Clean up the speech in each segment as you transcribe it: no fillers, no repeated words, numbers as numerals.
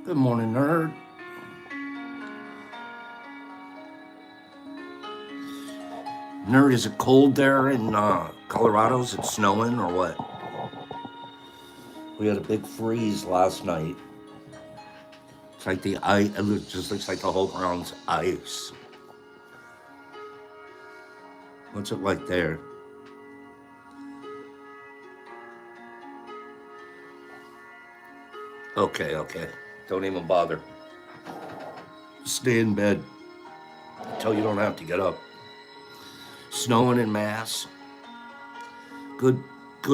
Good morning, nerd. Nerd, is it cold there in Colorado? Is it snowing or what? We had a big freeze last night. It's like the ice, just looks like the whole ground's ice. What's it like there? Okay. Don't even bother. Stay in bed until you don't have to get up. Snowing in Mass. Good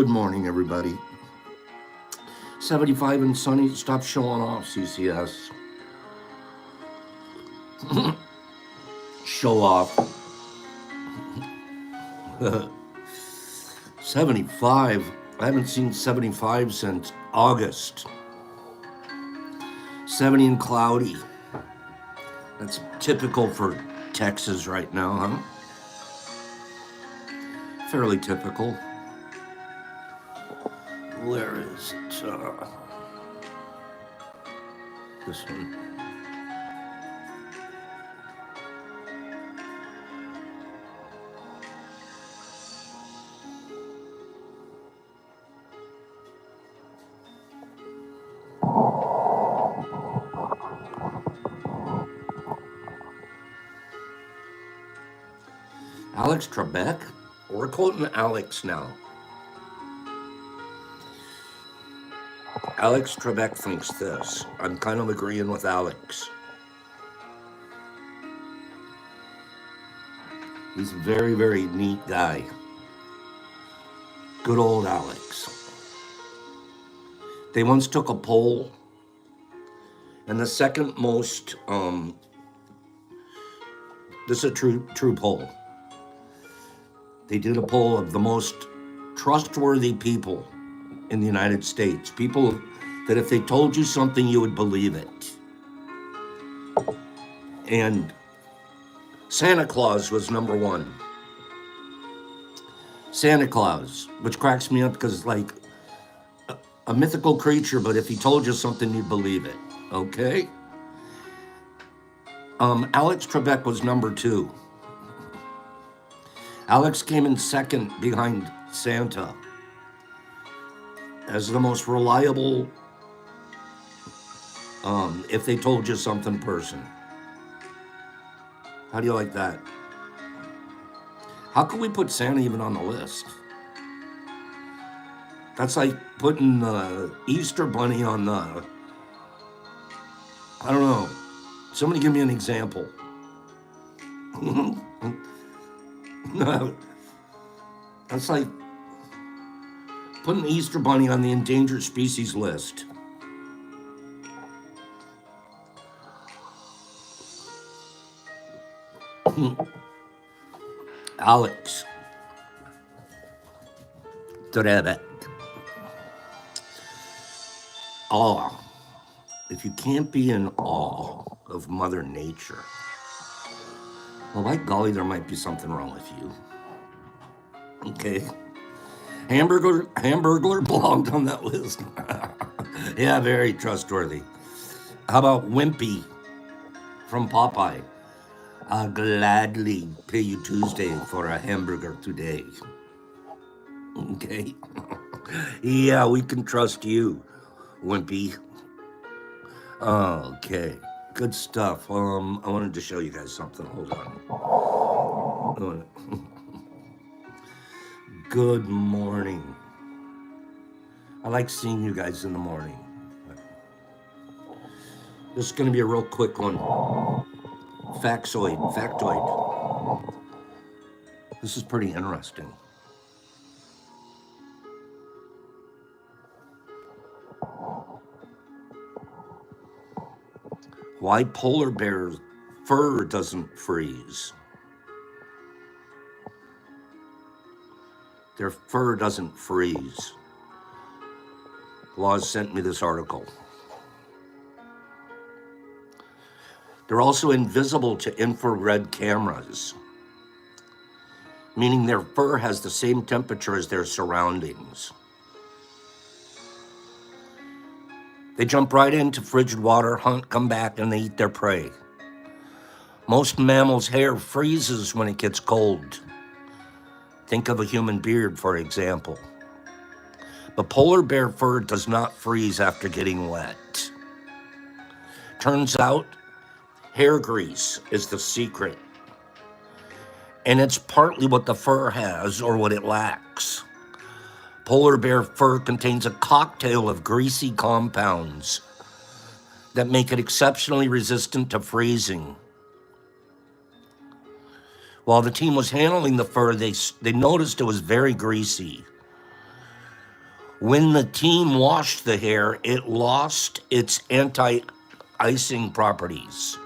morning, everybody. 75 and sunny. Stop showing off, CCS. Show off. 75. I haven't seen 75 since August. 70 and cloudy. That's typical for Texas right now, huh? Fairly typical. Where is it? This one. Alex Trebek? We're quoting Alex now. Alex Trebek thinks this. I'm kind of agreeing with Alex. He's a very, very neat guy. Good old Alex. They once took a poll, and the second most, this is a true poll. They did a poll of the most trustworthy people in the United States. People that if they told you something, you would believe it. And Santa Claus was number one. Santa Claus, which cracks me up because it's like a mythical creature, but if he told you something, you'd believe it. Okay? Alex Trebek was number two. Alex came in second behind Santa as the most reliable, if they told you something person. How do you like that? How can we put Santa even on the list? That's like putting the Easter Bunny on the, I don't know. Somebody give me an example. No, that's like putting the Easter Bunny on the endangered species list. Alex Trebek. Awe. If you can't be in awe of Mother Nature, well, by golly, there might be something wrong with you. Okay. Hamburglar belonged on that list. Yeah, very trustworthy. How about Wimpy from Popeye? I'll gladly pay you Tuesday for a hamburger today. Okay. Yeah, we can trust you, Wimpy. Okay. Good stuff. I wanted to show you guys something. Hold on. Good morning. I like seeing you guys in the morning. This is going to be a real quick one. Factoid. This is pretty interesting. Why polar bears' fur doesn't freeze. Their fur doesn't freeze. Laws sent me this article. They're also invisible to infrared cameras, meaning their fur has the same temperature as their surroundings. They jump right into frigid water, hunt, come back, and they eat their prey. Most mammals' hair freezes when it gets cold. Think of a human beard, for example. But polar bear fur does not freeze after getting wet. Turns out, hair grease is the secret. And it's partly what the fur has or what it lacks. Polar bear fur contains a cocktail of greasy compounds that make it exceptionally resistant to freezing. While the team was handling the fur, they noticed it was very greasy. When the team washed the hair, it lost its anti-icing properties.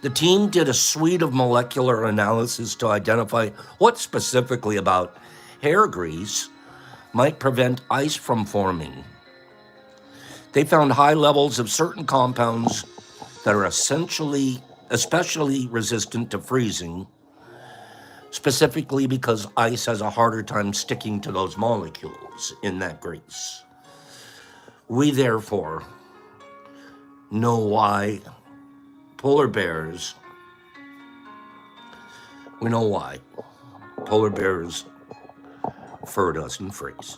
The team did a suite of molecular analysis to identify what specifically about hair grease might prevent ice from forming. They found high levels of certain compounds that are especially resistant to freezing, specifically because ice has a harder time sticking to those molecules in that grease. We therefore know why polar bears fur doesn't freeze.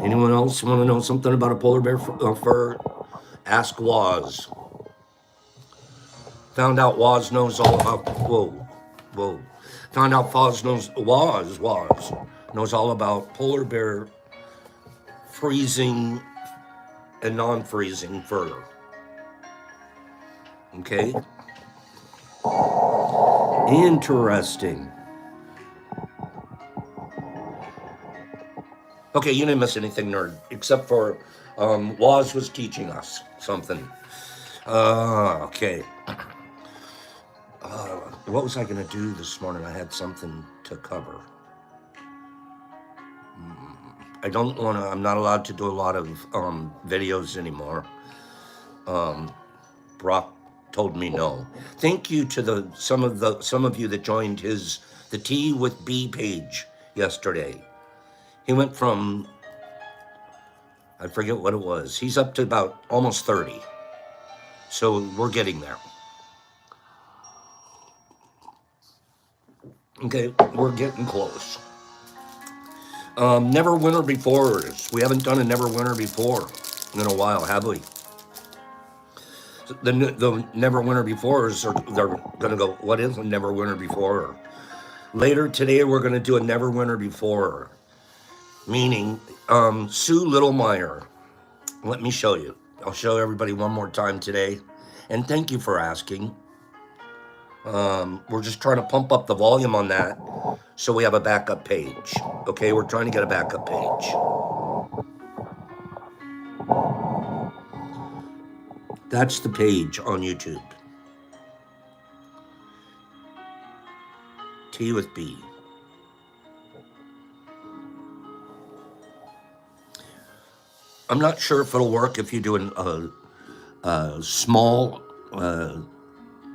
Anyone else want to know something about a polar bear fur? Ask Waz. Found out Waz knows all about, Found out Waz knows all about polar bear freezing and non-freezing fur. Okay? Interesting. Okay, you didn't miss anything, nerd, except for Waz was teaching us something. Okay. What was I going to do this morning? I had something to cover. I'm not allowed to do a lot of videos anymore. Brock told me no. Thank you to some of you that joined the Tea with B page yesterday. He went from, I forget what it was. He's up to about almost 30. So we're getting there. Okay, we're getting close. Never winter befores. We haven't done a never winter before in a while, have we? The never winter befores they're gonna go, what is a never winter before? Later today we're gonna do a never winter before. Meaning, Sue Littlemeyer. Let me show you. I'll show everybody one more time today. And thank you for asking. We're just trying to pump up the volume on that so we have a backup page. Okay, we're trying to get a backup page. That's the page on YouTube. Tea with B. I'm not sure if it'll work if you do a small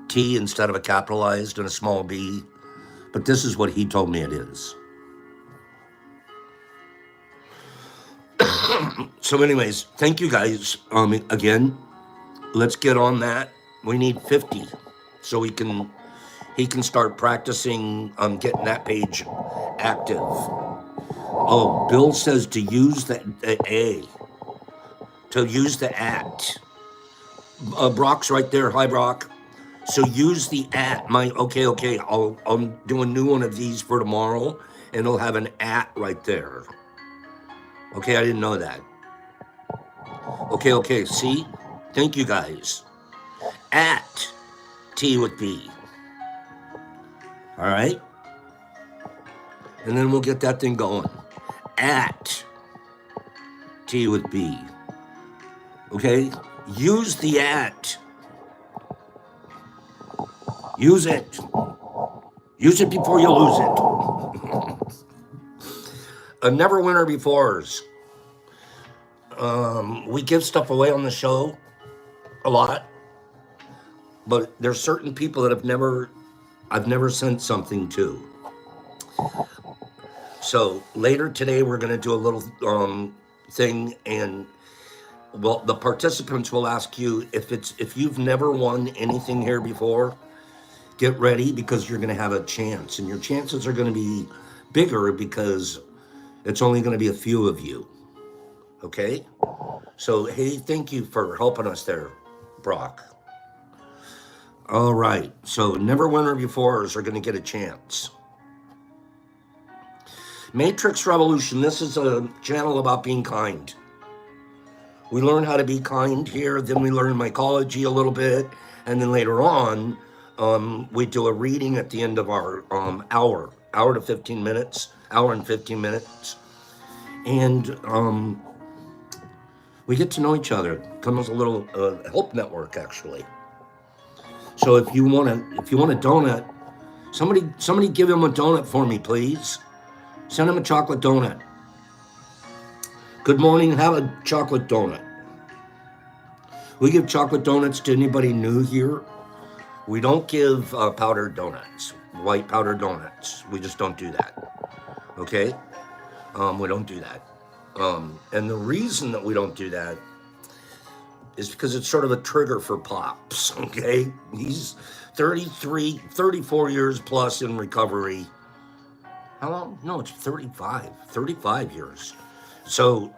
T instead of a capitalized and a small b, but this is what he told me it is. So anyways, thank you guys. Again, let's get on that. We need 50 so he can start practicing getting that page active. Oh, Bill says to use the A. To use the at. Brock's right there. Hi, Brock. So use the at. Okay. I'll do a new one of these for tomorrow, and it'll have an at right there. Okay, I didn't know that. Okay. See? Thank you guys. At T with B. All right? And then we'll get that thing going. At T with B. Okay? Use the at. Use it. Use it before you lose it. A never winner befores. We give stuff away on the show a lot, but there's certain people that I've never sent something to. So later today, we're going to do a little thing, and well, the participants will ask you if you've never won anything here before, get ready because you're going to have a chance, and your chances are going to be bigger because it's only going to be a few of you. Okay? So, hey, thank you for helping us there, Brock. All right. So, never winner before's are going to get a chance. Matrix Revolution. This is a channel about being kind. We learn how to be kind here, then we learn mycology a little bit, and then later on, we do a reading at the end of our hour to 15 minutes, hour and 15 minutes, and we get to know each other. Comes a little help network, actually. So if you want a donut, somebody give him a donut for me, please. Send him a chocolate donut. Good morning, have a chocolate donut. We give chocolate donuts to anybody new here. We don't give powdered donuts, white powdered donuts. We just don't do that, okay? We don't do that. And the reason that we don't do that is because it's sort of a trigger for Pops, okay? He's 34 years plus in recovery. How long? No, it's 35 years. So,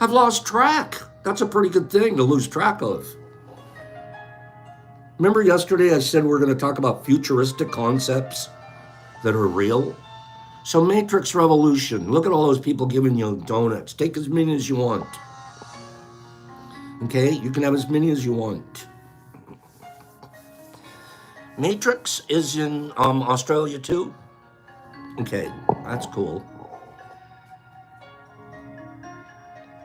I've lost track. That's a pretty good thing to lose track of. Remember yesterday I said we're going to talk about futuristic concepts that are real? So Matrix Revolution, look at all those people giving you donuts. Take as many as you want. Okay, you can have as many as you want. Matrix is in Australia too? Okay, that's cool.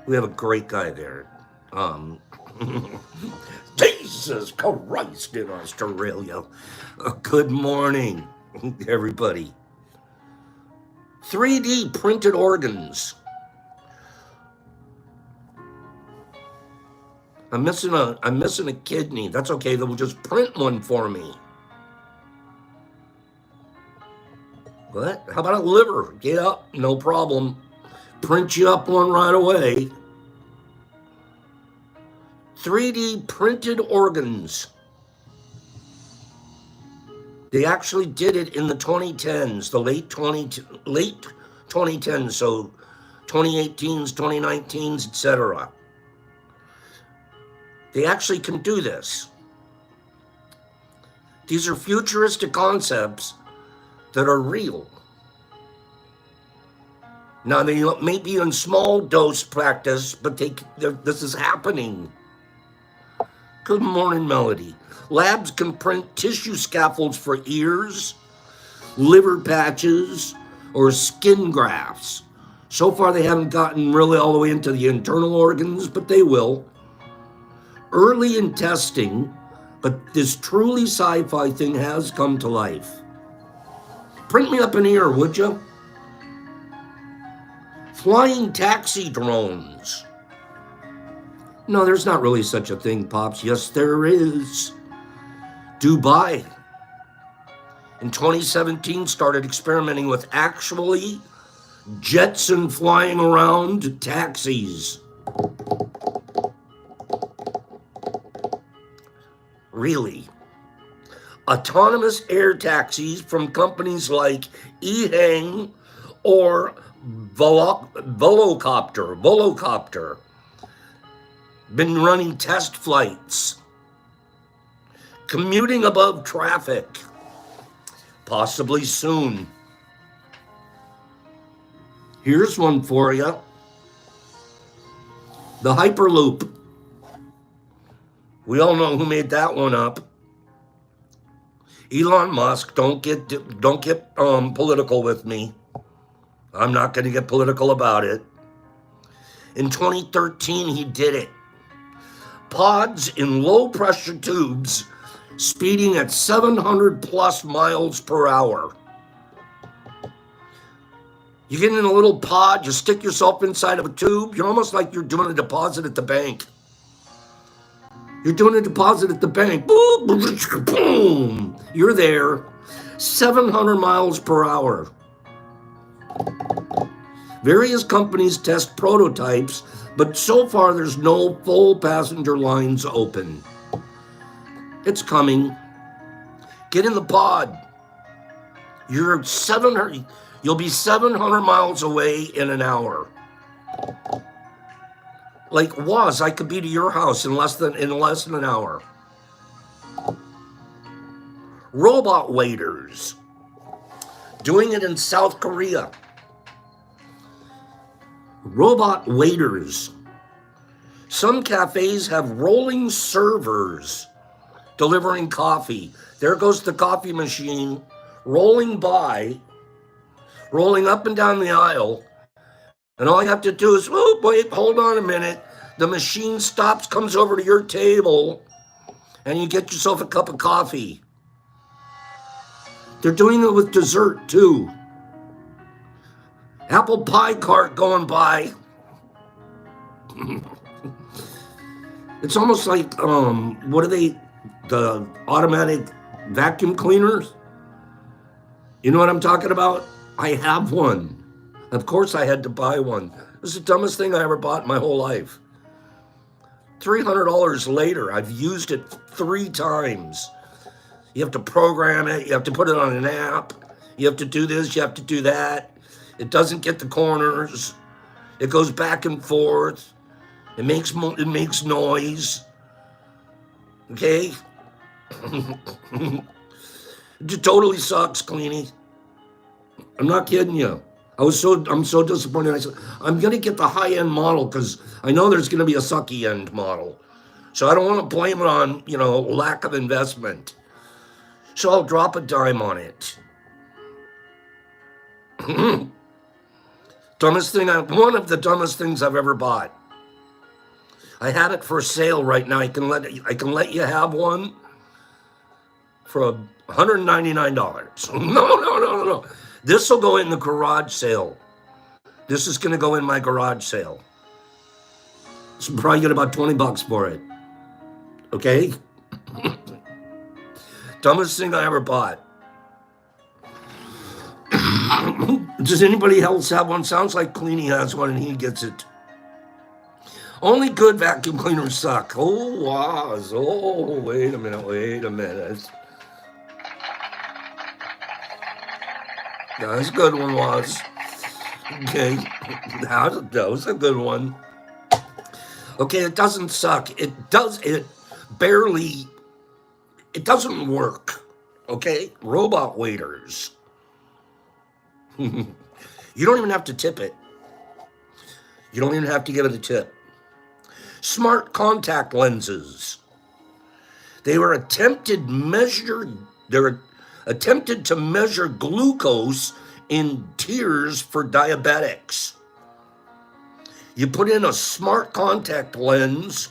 We have a great guy there. Jesus Christ in Australia. Good morning, everybody. 3D printed organs. I'm missing a kidney. That's okay. They'll just print one for me. What? How about a liver? Get up, no problem. Print you up one right away. 3D printed organs. They actually did it in the 2010s, the late 2010s, so 2018s, 2019s, etc. They actually can do this. These are futuristic concepts that are real. Now, they may be in small dose practice, but this is happening. Good morning, Melody. Labs can print tissue scaffolds for ears, liver patches, or skin grafts. So far, they haven't gotten really all the way into the internal organs, but they will. Early in testing, but this truly sci-fi thing has come to life. Print me up an ear, would you? Flying taxi drones. No, there's not really such a thing, Pops. Yes, there is. Dubai, in 2017, started experimenting with actually jets and flying around taxis. Really. Autonomous air taxis from companies like eHang or Volocopter. Been running test flights. Commuting above traffic. Possibly soon. Here's one for you. The Hyperloop. We all know who made that one up. Elon Musk, don't get political with me. I'm not going to get political about it. In 2013, he did it. Pods in low-pressure tubes speeding at 700 plus miles per hour. You get in a little pod, you stick yourself inside of a tube, you're almost like you're doing a deposit at the bank. You're doing a deposit at the bank. Boom! You're there. 700 miles per hour. Various companies test prototypes, but so far there's no full passenger lines open. It's coming. Get in the pod. You'll be 700 miles away in an hour. Like I could be to your house in less than an hour. Robot waiters. Doing it in South Korea. Robot waiters. Some cafes have rolling servers delivering coffee. There goes the coffee machine rolling by, rolling up and down the aisle. And all you have to do is, wait, hold on a minute. The machine stops, comes over to your table, and you get yourself a cup of coffee. They're doing it with dessert, too. Apple pie cart going by. It's almost like, the automatic vacuum cleaners? You know what I'm talking about? I have one. Of course I had to buy one. It was the dumbest thing I ever bought in my whole life. $300 later, I've used it 3 times. You have to program it. You have to put it on an app. You have to do this. You have to do that. It doesn't get the corners. It goes back and forth. It makes noise. Okay? It totally sucks, Cleanie. I'm not kidding you. I'm so disappointed. I said, I'm going to get the high-end model because I know there's going to be a sucky-end model. So I don't want to blame it on, lack of investment. So I'll drop a dime on it. One of the dumbest things I've ever bought. I had it for sale right now. I can let you have one for $199. No. This will go in the garage sale. This is going to go in my garage sale. So probably get about $20 for it. Okay? Dumbest thing I ever bought. Does anybody else have one? Sounds like Cleanie has one and he gets it. Only good vacuum cleaners suck. Oh, wow. Oh, wait a minute. That's a good one, was. Okay. That was a good one. Okay, it doesn't suck. It doesn't work. Okay? Robot waiters. You don't even have to tip it. You don't even have to give it a tip. Smart contact lenses. They were attempted to measure glucose in tears for diabetics. You put in a smart contact lens,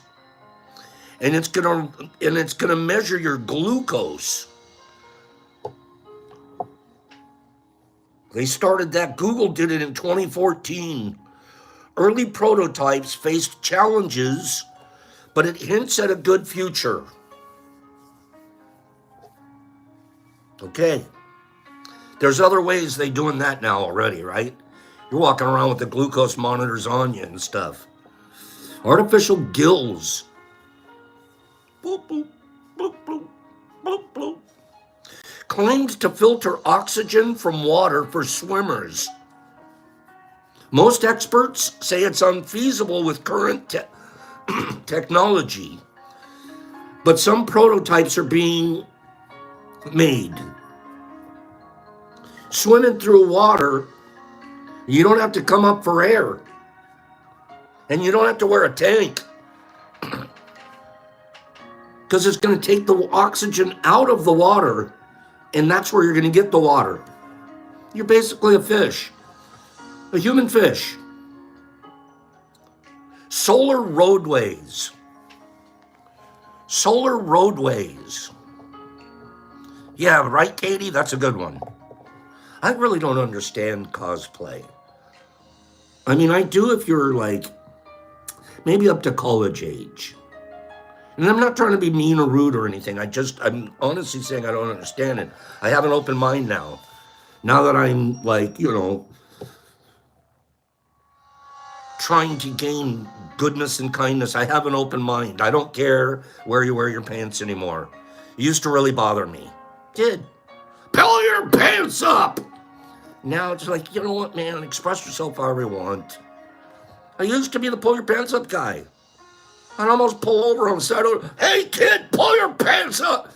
and it's gonna measure your glucose. They started that. Google did it in 2014. Early prototypes faced challenges, but it hints at a good future. Okay. There's other ways they're doing that now already, right? You're walking around with the glucose monitors on you and stuff. Artificial gills. Boop, boop, boop, boop, boop, boop. Claimed to filter oxygen from water for swimmers. Most experts say it's unfeasible with current technology, but some prototypes are being made. Swimming through water, you don't have to come up for air, and you don't have to wear a tank because it's going to take the oxygen out of the water, and that's where you're going to get the water. You're basically a fish. A human fish. Solar roadways. Solar roadways. Yeah, right, Katie? That's a good one. I really don't understand cosplay. I mean, I do if you're like maybe up to college age. And I'm not trying to be mean or rude or anything. I'm honestly saying I don't understand it. I have an open mind now. Now that I'm like, trying to gain goodness and kindness. I have an open mind. I don't care where you wear your pants anymore. It used to really bother me. It did. Pull your pants up! Now it's like, you know what, man? Express yourself however you want. I used to be the pull your pants up guy. I'd almost pull over on the side of the, hey kid, pull your pants up!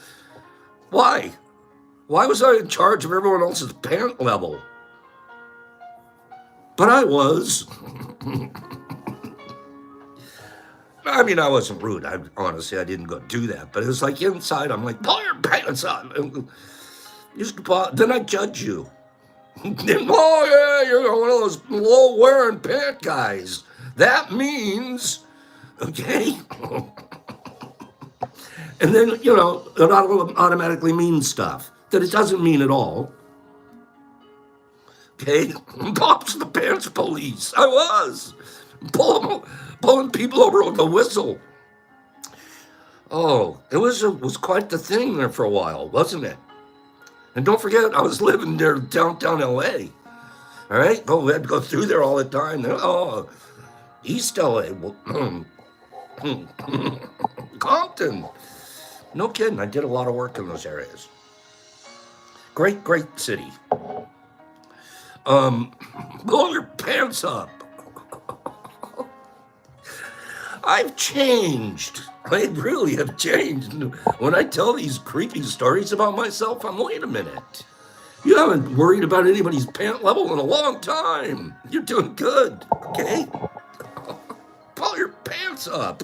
Why? Why was I in charge of everyone else's pant level? But I was. I mean, I wasn't rude. Honestly, I didn't go do that. But it was like inside, I'm like, pull your pants up. Then I judge you. Then, oh, yeah, you're one of those low-wearing pant guys. That means, okay? And then, it automatically means stuff that it doesn't mean at all. Okay? Pop's the pants police. I was. Pulling people over with a whistle. Oh, it was quite the thing there for a while, wasn't it? And don't forget, I was living there downtown LA. All right? Oh, we had to go through there all the time. Oh, East LA. Compton. No kidding. I did a lot of work in those areas. Great, great city. Pull your pants up. I've changed. I really have changed. When I tell these creepy stories about myself, I'm, wait a minute. You haven't worried about anybody's pant level in a long time. You're doing good, okay? Pull your pants up.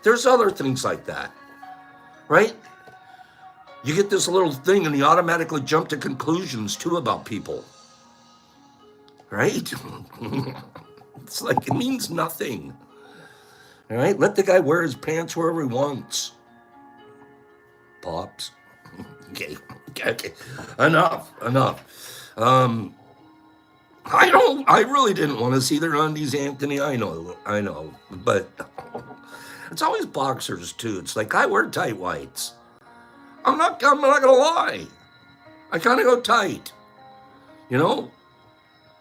There's other things like that, right? You get this little thing and you automatically jump to conclusions, too, about people, right? It's like, it means nothing. All right, let the guy wear his pants wherever he wants. Pops. Okay. Enough. I really didn't want to see their undies, Anthony. I know. But it's always boxers too. It's like I wear tight whites. I'm not gonna lie. I kind of go tight.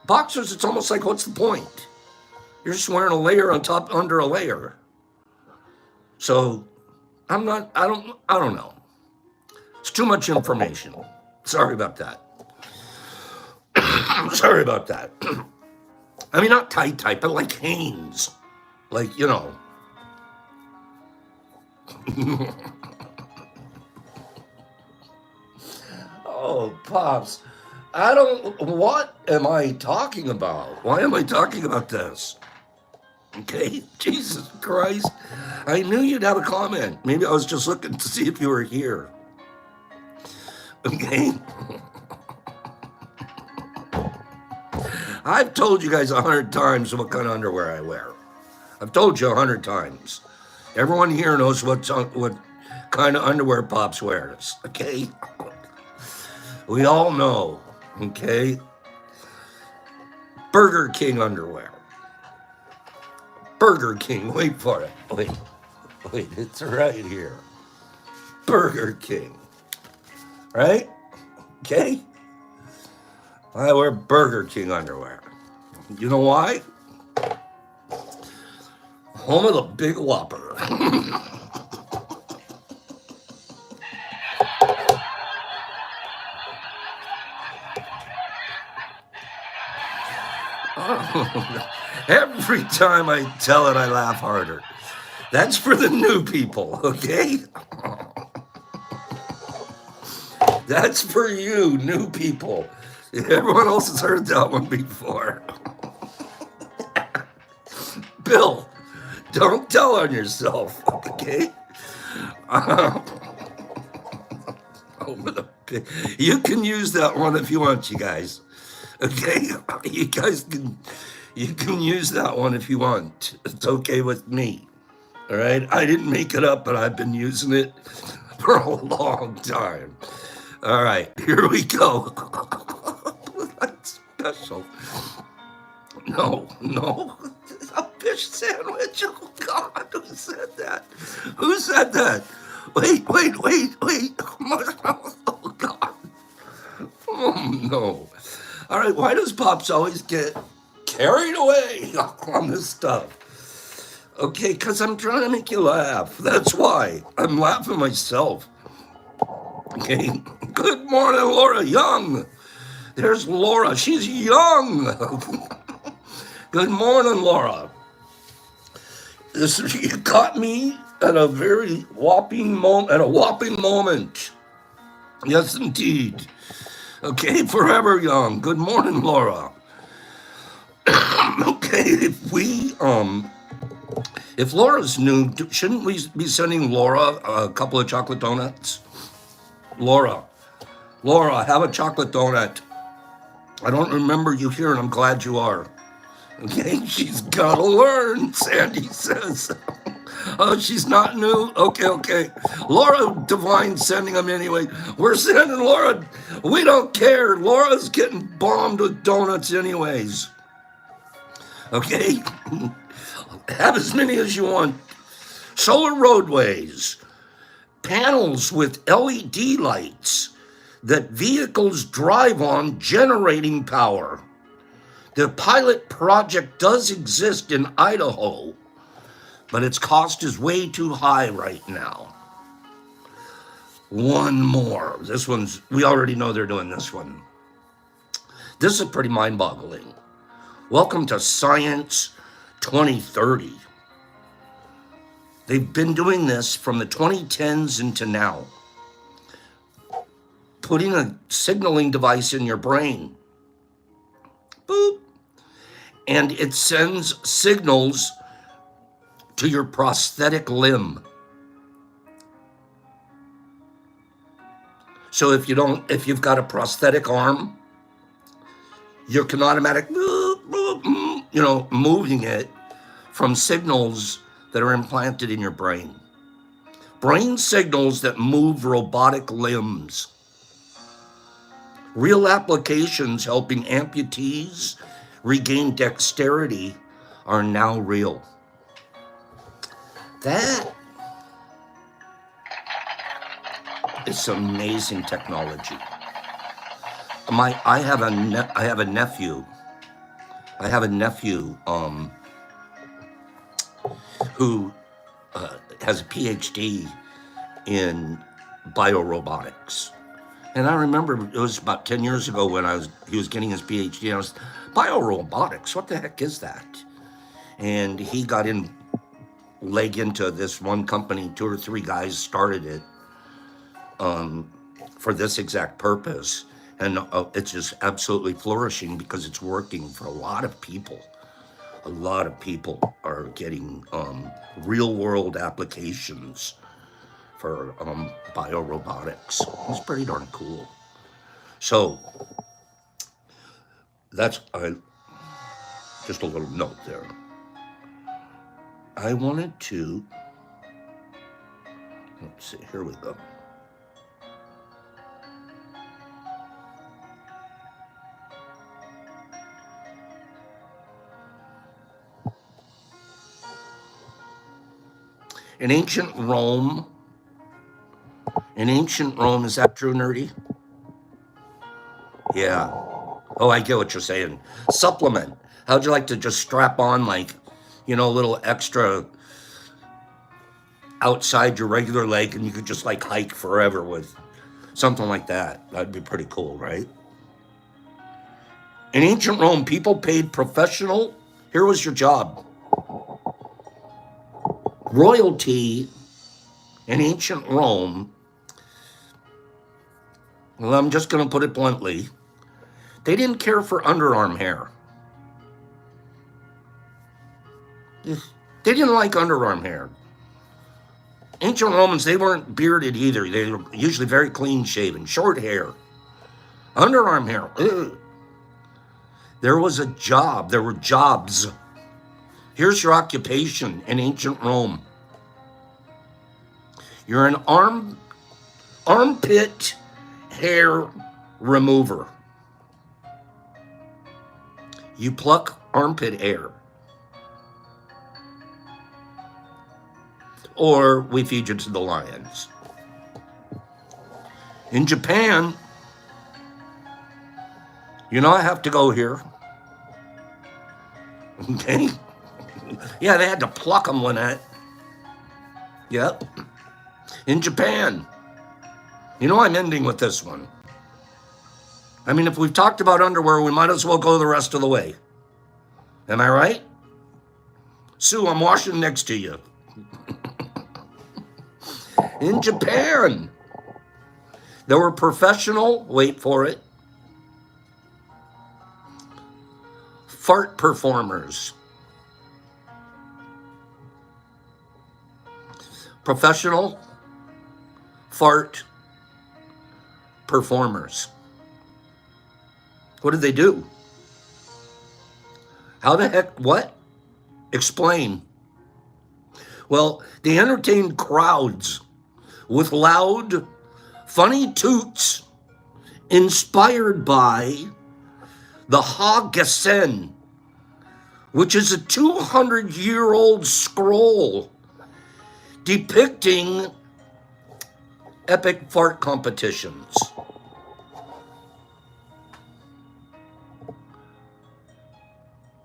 Boxers, it's almost like, what's the point? You're just wearing a layer on top, under a layer. So, I don't know. It's too much information. Sorry about that. Sorry about that. I mean, not tight, but like Hanes. Like, Oh, Pops. What am I talking about? Why am I talking about this? Okay, Jesus Christ. I knew you'd have a comment. Maybe I was just looking to see if you were here. Okay? I've told you guys 100 times what kind of underwear I wear. I've told you 100 times. Everyone here knows what kind of underwear Pops wears, okay? We all know, okay? Burger King underwear. Burger King, wait for it. Wait, it's right here. Burger King. Right? Okay? I wear Burger King underwear. You know why? Home of the Big Whopper. Every time I tell it, I laugh harder. That's for the new people, okay? That's for you, new people. Everyone else has heard that one before. Bill, don't tell on yourself, okay? You can use that one if you want, you guys. Okay? You guys can use that one if you want. It's okay with me. All right? I didn't make it up, but I've been using it for a long time. All right, here we go. That's special. No. A fish sandwich. Oh, God, who said that? Who said that? Wait. Oh, God. Oh, no. All right, why does Pops always get carried away on this stuff. Okay, because I'm trying to make you laugh. That's why. I'm laughing myself. Okay. Good morning, Laura Young. There's Laura. She's young. Good morning, Laura. You caught me at a very whopping moment. At a whopping moment. Yes, indeed. Okay, forever young. Good morning, Laura. Okay, if Laura's new, shouldn't we be sending Laura a couple of chocolate donuts? Laura, have a chocolate donut. I don't remember you here, and I'm glad you are. Okay, she's gotta learn, Sandy says. Oh, she's not new? Okay. Laura Devine's sending them anyway. We're sending Laura. We don't care. Laura's getting bombed with donuts anyways. Okay? Have as many as you want. Solar roadways. Panels with LED lights that vehicles drive on, generating power. The pilot project does exist in Idaho, but its cost is way too high right now. One more. This one's, we already know they're doing this one. This is pretty mind-boggling. Welcome to Science 2030. They've been doing this from the 2010s into now. Putting a signaling device in your brain. Boop. And it sends signals to your prosthetic limb. So if you've got a prosthetic arm, you can automatically, moving it from signals that are implanted in your brain. Brain signals that move robotic limbs. Real applications helping amputees regain dexterity are now real. That is some amazing technology. I have a nephew who has a PhD in biorobotics. And I remember it was about 10 years ago when he was getting his PhD, and I was, biorobotics, what the heck is that? And he got leg into this one company, 2 or 3 guys started it for this exact purpose. And it's just absolutely flourishing because it's working for a lot of people. A lot of people are getting real world applications for biorobotics. It's pretty darn cool. So that's just a little note there. I wanted to, let's see, here we go. In ancient Rome, is that true, nerdy? Yeah. Oh, I get what you're saying. Supplement. How'd you like to just strap on a little extra outside your regular leg and you could just hike forever with something like that? That'd be pretty cool, right? In ancient Rome, people paid professional. Here was your job. Royalty in ancient Rome, well, I'm just going to put it bluntly, they didn't care for underarm hair. They didn't like underarm hair. Ancient Romans, they weren't bearded either. They were usually very clean shaven, short hair. Underarm hair, ugh. There was a job, there were jobs. Here's your occupation in ancient Rome. You're an armpit hair remover. You pluck armpit hair. Or we feed you to the lions. In Japan, I have to go here. Okay? Yeah, they had to pluck them, Lynette. Yep. In Japan. You know, I'm ending with this one. I mean, if we've talked about underwear, we might as well go the rest of the way. Am I right? Sue, I'm washing next to you. In Japan, there were professional, wait for it, fart performers. Professional fart performers. What did they do? How the heck, what? Explain. Well, they entertained crowds with loud, funny toots inspired by the Ha-Gesen, which is a 200-year-old scroll depicting epic fart competitions.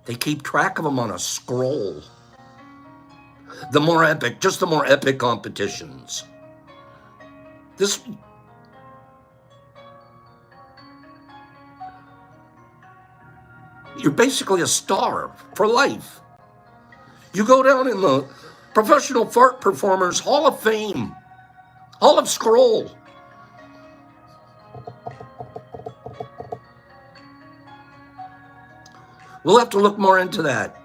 They keep track of them on a scroll. The more epic competitions. You're basically a star for life. You go down in the Professional Fart Performers Hall of Fame, Hall of Scroll. We'll have to look more into that.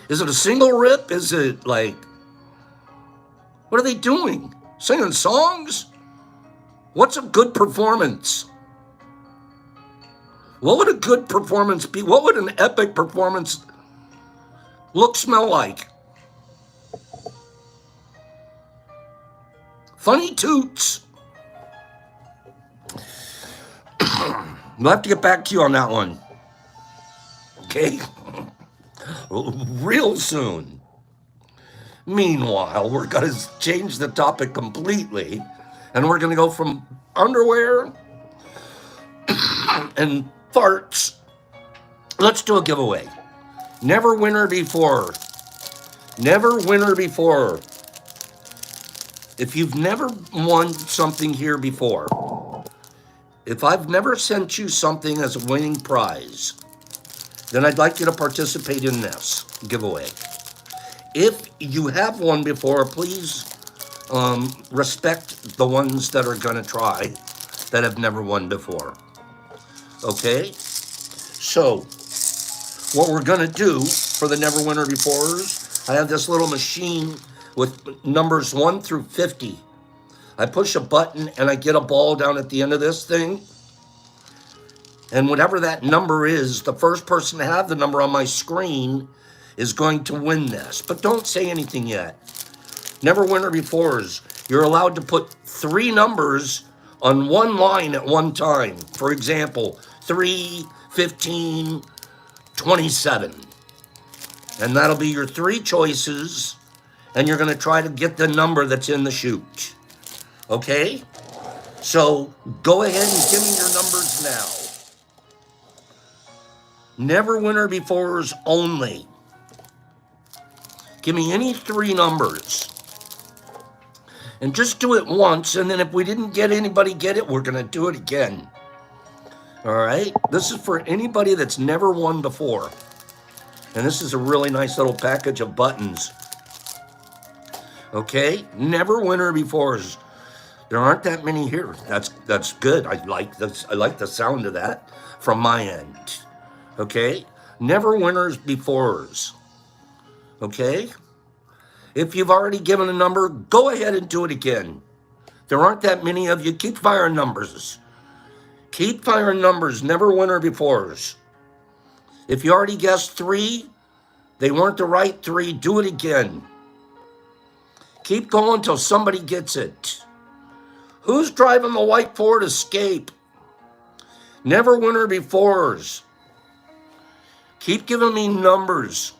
Is it a single rip? Is it like, what are they doing? Singing songs? What's a good performance? What would a good performance be? What would an epic performance smell like? Funny toots. We'll have to get back to you on that one. Okay? Real soon. Meanwhile, we're going to change the topic completely, and we're going to go from underwear and farts. Let's do a giveaway. Never winner before. Never winner before. If you've never won something here before, if I've never sent you something as a winning prize, then I'd like you to participate in this giveaway. If you have won before, please respect the ones that are going to try that have never won before. Okay? So, what we're going to do for the never winner befores, I have this little machine with numbers 1 through 50. I push a button and I get a ball down at the end of this thing. And whatever that number is, the first person to have the number on my screen is going to win this. But don't say anything yet. Never winner befores. You're allowed to put 3 numbers on one line at one time. For example, 3, 15, 27. And that'll be your 3 choices. And you're going to try to get the number that's in the chute. Okay? So go ahead and give me your numbers now. Never winner befores only. Give me any 3 numbers. And just do it once, and then if we didn't get anybody get it, we're going to do it again. All right? This is for anybody that's never won before. And this is a really nice little package of buttons. Okay? Never winner befores. There aren't that many here. That's good. I like this. I like the sound of that from my end. Okay? Never winners befores. Okay? If you've already given a number, go ahead and do it again. There aren't that many of you. Keep firing numbers. Keep firing numbers. Never winner befores. If you already guessed 3, they weren't the right 3, do it again. Keep going till somebody gets it. Who's driving the white Ford Escape? Never winner befores. Keep giving me numbers.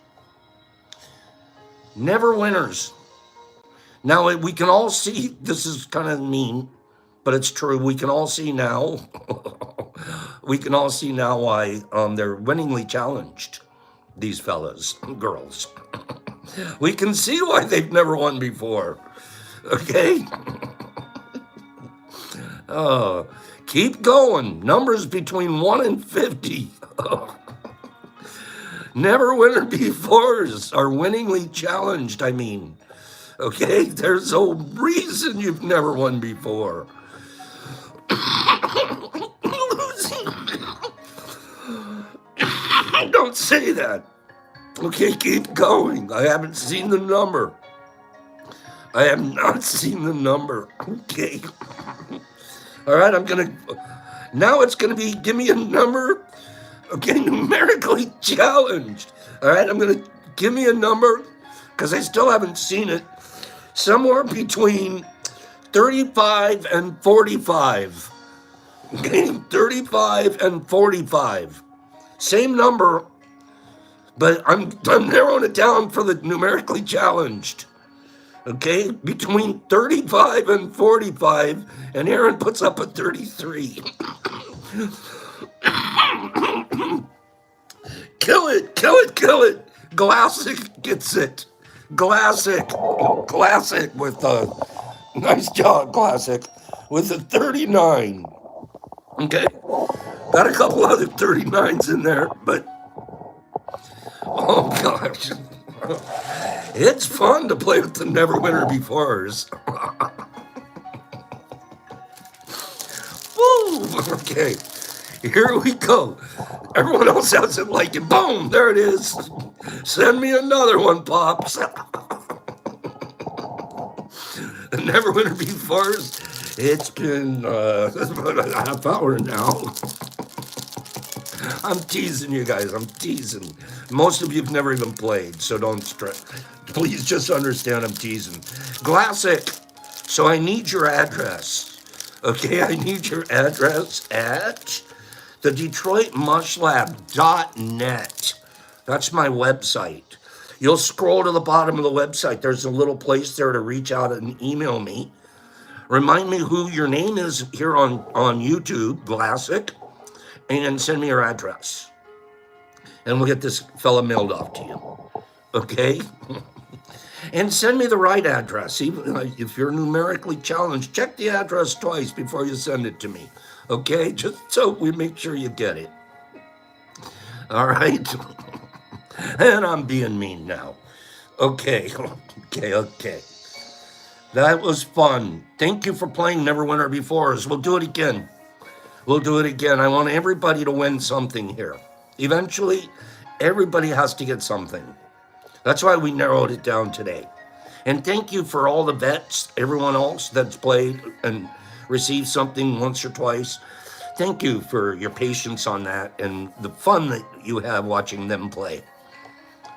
Never winners. Now, we can all see, this is kind of mean, but it's true. We can all see now. we can all see now why they're winningly challenged, these fellas, girls. We can see why they've never won before. Okay? Keep going. Numbers between 1 and 50. Never winner befores are winningly challenged, I mean. Okay? There's a reason you've never won before. Don't say that. Okay, keep going. I haven't seen the number. I have not seen the number. Okay. All right, now it's gonna be, give me a number. Okay, numerically challenged. All right, give me a number, because I still haven't seen it. Somewhere between 35 and 45. Okay, 35 and 45. Same number, but I'm narrowing it down for the numerically challenged. Okay, between 35 and 45, and Aaron puts up a 33. Kill it, kill it, kill it. Classic gets it. Classic with a nice job, Classic, with a 39. Okay, got a couple other 39s in there, but oh gosh, it's fun to play with the never winner befores. Woo! Okay, here we go. Everyone else has it like it. Boom! There it is. Send me another one, Pops. Never winner befores. It's been about a half hour now. I'm teasing you guys. I'm teasing. Most of you have never even played, so don't stress. Please just understand I'm teasing. Classic. So I need your address. Okay, I need your address at the DetroitMushLab.net. That's my website. You'll scroll to the bottom of the website. There's a little place there to reach out and email me. Remind me who your name is here on YouTube, Classic, and send me your address. And we'll get this fella mailed off to you. Okay? And send me the right address. Even if you're numerically challenged, check the address twice before you send it to me. Okay? Just so we make sure you get it. All right? And I'm being mean now. Okay. That was fun. Thank you for playing Never Winner Befores. We'll do it again. I want everybody to win something here. Eventually, everybody has to get something. That's why we narrowed it down today. And thank you for all the vets, everyone else that's played and received something once or twice. Thank you for your patience on that and the fun that you have watching them play.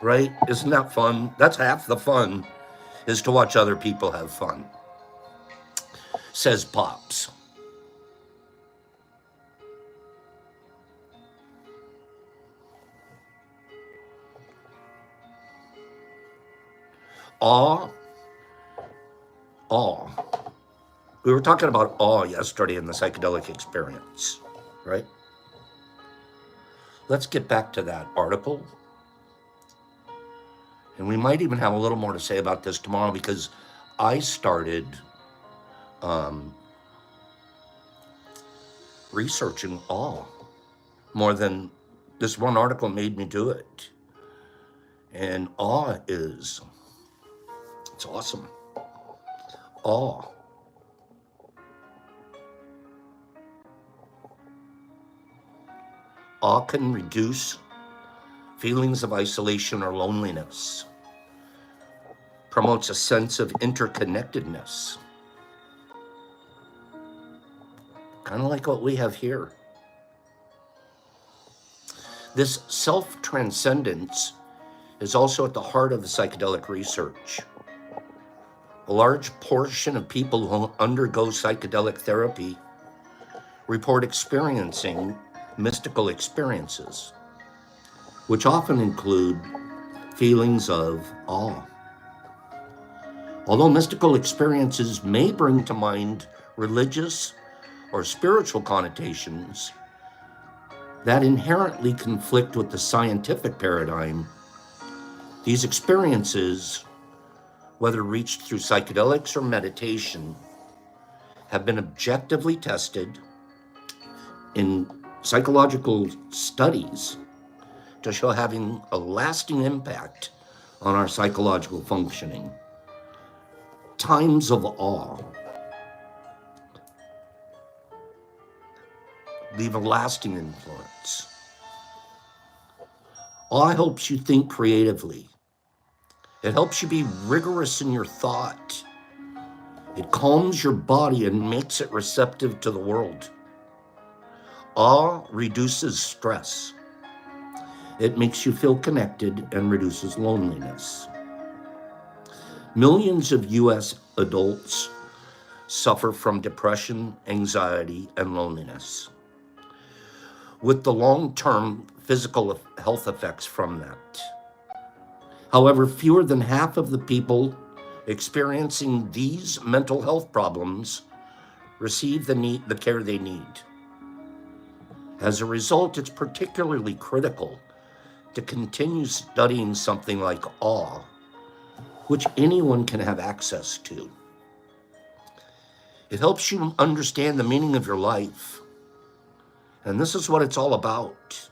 Right? Isn't that fun? That's half the fun, is to watch other people have fun. Says Pops. Awe. We were talking about awe yesterday in the psychedelic experience, right? Let's get back to that article. And we might even have a little more to say about this tomorrow, because I started researching awe more than this one article made me do it. And awe it's awesome. Awe. Awe can reduce feelings of isolation or loneliness, promotes a sense of interconnectedness, kind of like what we have here. This self-transcendence is also at the heart of the psychedelic research. A large portion of people who undergo psychedelic therapy report experiencing mystical experiences, which often include feelings of awe. Although mystical experiences may bring to mind religious or spiritual connotations, that inherently conflict with the scientific paradigm, these experiences, whether reached through psychedelics or meditation, have been objectively tested in psychological studies to show having a lasting impact on our psychological functioning. Times of awe leave a lasting influence. Awe helps you think creatively. It helps you be rigorous in your thought. It calms your body and makes it receptive to the world. Awe reduces stress. It makes you feel connected and reduces loneliness. Millions of US adults suffer from depression, anxiety, and loneliness, with the long-term physical health effects from that. However, fewer than half of the people experiencing these mental health problems receive the care they need. As a result, it's particularly critical to continue studying something like awe, which anyone can have access to. It helps you understand the meaning of your life. And this is what it's all about,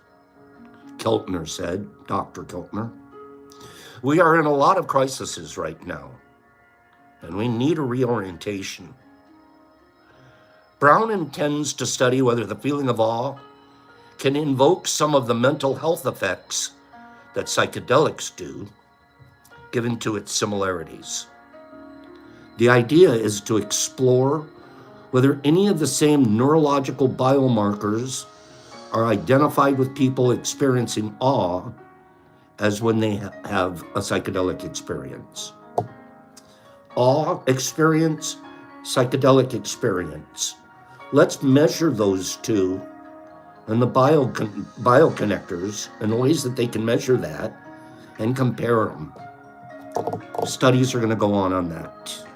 Keltner said, Dr. Keltner. We are in a lot of crises right now, and we need a reorientation. Brown intends to study whether the feeling of awe can invoke some of the mental health effects that psychedelics do, given to its similarities. The idea is to explore whether any of the same neurological biomarkers are identified with people experiencing awe as when they have a psychedelic experience. Awe experience, psychedelic experience. Let's measure those two and the bioconnectors and the ways that they can measure that and compare them. Studies are going to go on that.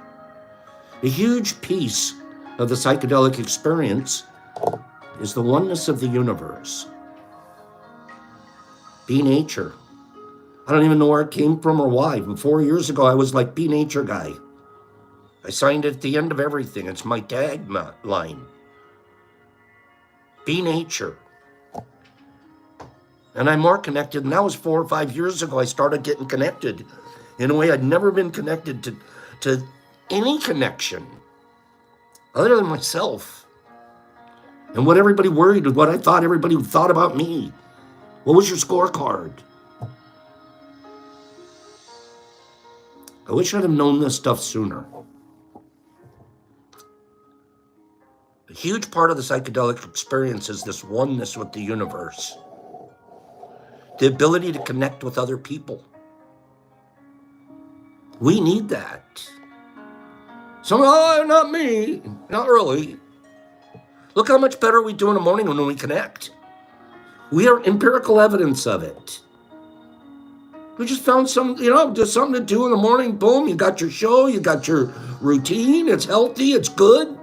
A huge piece of the psychedelic experience is the oneness of the universe. Be nature. I don't even know where it came from or why. But 4 years ago, I was like, be nature guy. I signed it at the end of everything. It's my tag line. Be nature. And I'm more connected. And that was 4 or 5 years ago. I started getting connected in a way I'd never been connected to any connection other than myself. And what everybody worried with, what I thought everybody thought about me. What was your scorecard? I wish I'd have known this stuff sooner. A huge part of the psychedelic experience is this oneness with the universe. The ability to connect with other people. We need that. Some, oh, not me. Not really. Look how much better we do in the morning when we connect. We have empirical evidence of it. We just found some, just something to do in the morning. Boom, you got your show, you got your routine. It's healthy, it's good.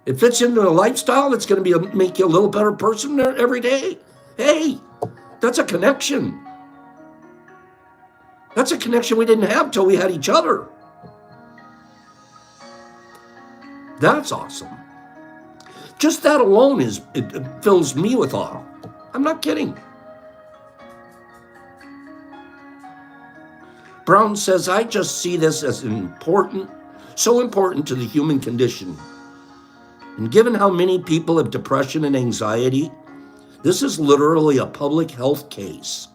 It fits into a lifestyle that's going to make you a little better person every day. Hey, that's a connection. That's a connection we didn't have till we had each other. That's awesome. Just that alone it fills me with awe. I'm not kidding. Brown says, I just see this as so important to the human condition. And given how many people have depression and anxiety, this is literally a public health case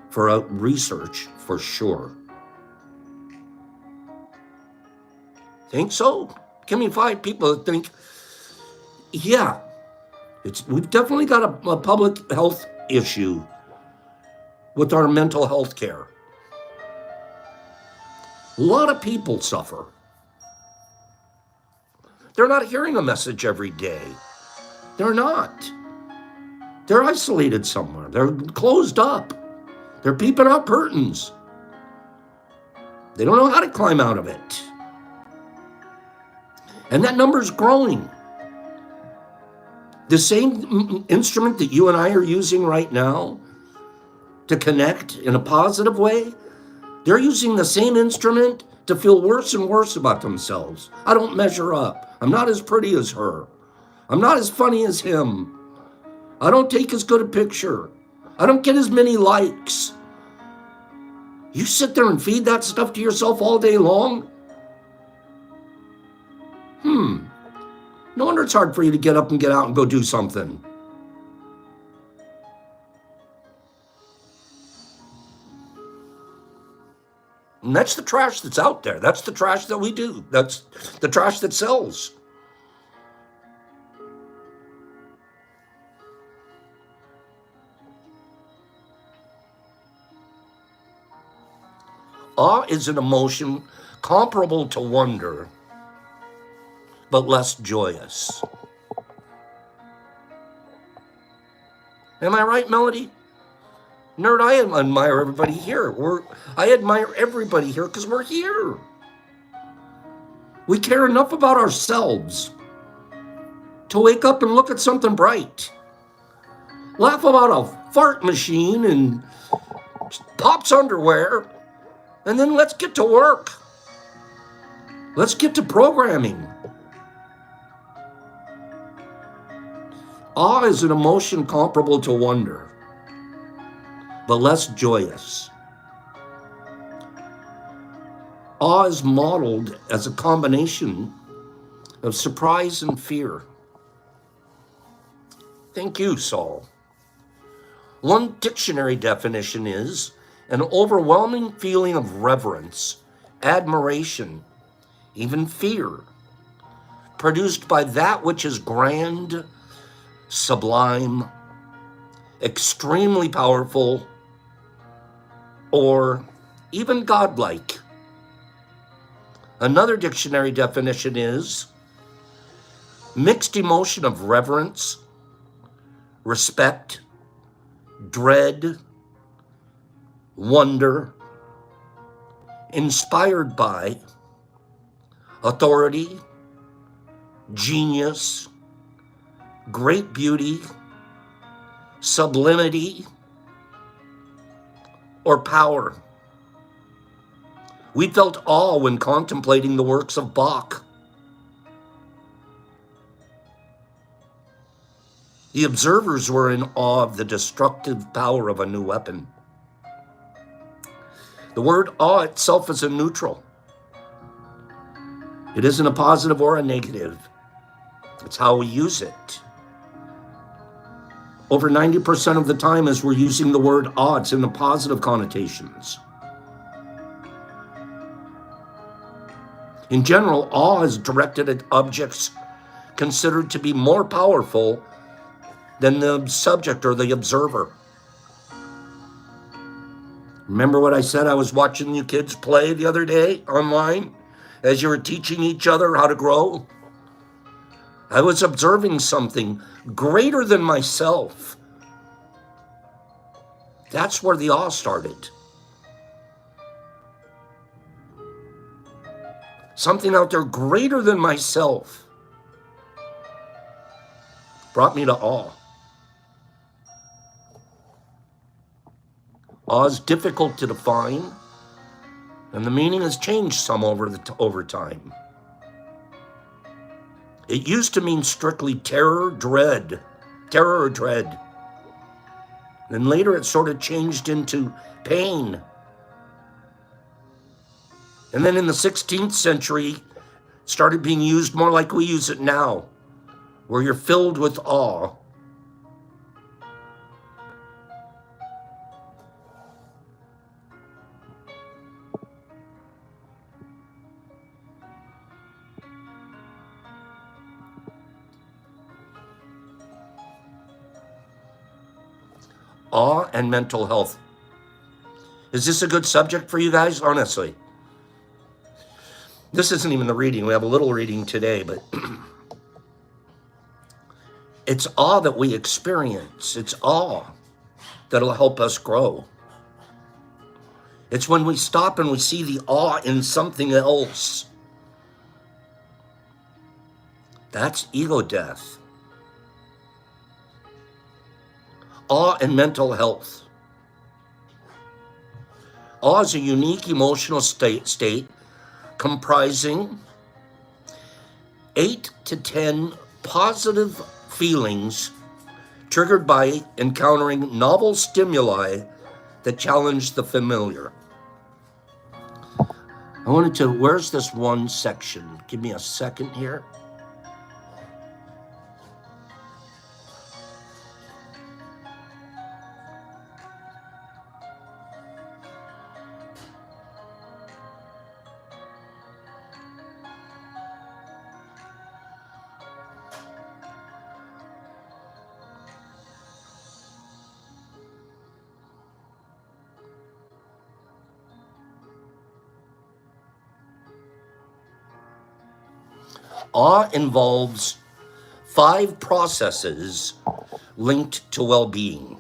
for research for sure. Think so? Give me 5 people that think, yeah, we've definitely got a public health issue with our mental health care. A lot of people suffer. They're not hearing a message every day. They're not. They're isolated somewhere. They're closed up. They're peeping out curtains. They don't know how to climb out of it. And that number's growing. The same instrument that you and I are using right now to connect in a positive way, they're using the same instrument to feel worse and worse about themselves. I don't measure up. I'm not as pretty as her. I'm not as funny as him. I don't take as good a picture. I don't get as many likes. You sit there and feed that stuff to yourself all day long? No wonder it's hard for you to get up and get out and go do something. And that's the trash that's out there. That's the trash that we do. That's the trash that sells. Awe is an emotion comparable to wonder, but less joyous. Am I right, Melody? Nerd, I admire everybody here. I admire everybody here because we're here. We care enough about ourselves to wake up and look at something bright. Laugh about a fart machine and Pop's underwear, and then let's get to work. Let's get to programming. Awe is an emotion comparable to wonder, but less joyous. Awe is modeled as a combination of surprise and fear. Thank you, Saul. One dictionary definition is an overwhelming feeling of reverence, admiration, even fear, produced by that which is grand, sublime, extremely powerful, or even godlike. Another dictionary definition is mixed emotion of reverence, respect, dread, wonder, inspired by authority, genius, great beauty, sublimity, or power. We felt awe when contemplating the works of Bach. The observers were in awe of the destructive power of a new weapon. The word awe itself is a neutral. It isn't a positive or a negative. It's how we use it. Over 90% of the time as we're using the word awe, it's in the positive connotations. In general, awe is directed at objects considered to be more powerful than the subject or the observer. Remember what I said? I was watching you kids play the other day online as you were teaching each other how to grow. I was observing something greater than myself. That's where the awe started. Something out there greater than myself brought me to awe. Awe is difficult to define, and the meaning has changed some over time. It used to mean strictly terror or dread. Then later it sort of changed into pain. And then in the 16th century, it started being used more like we use it now, where you're filled with awe. Awe and mental health. Is this a good subject for you guys? Honestly. This isn't even the reading. We have a little reading today, but it's awe that we experience. It's awe that'll help us grow. It's when we stop and we see the awe in something else. That's ego death. Awe and mental health. Awe is a unique emotional state comprising 8 to 10 positive feelings triggered by encountering novel stimuli that challenge the familiar. I wanted to, where's this one section? Give me a second here. Awe involves 5 processes linked to well-being.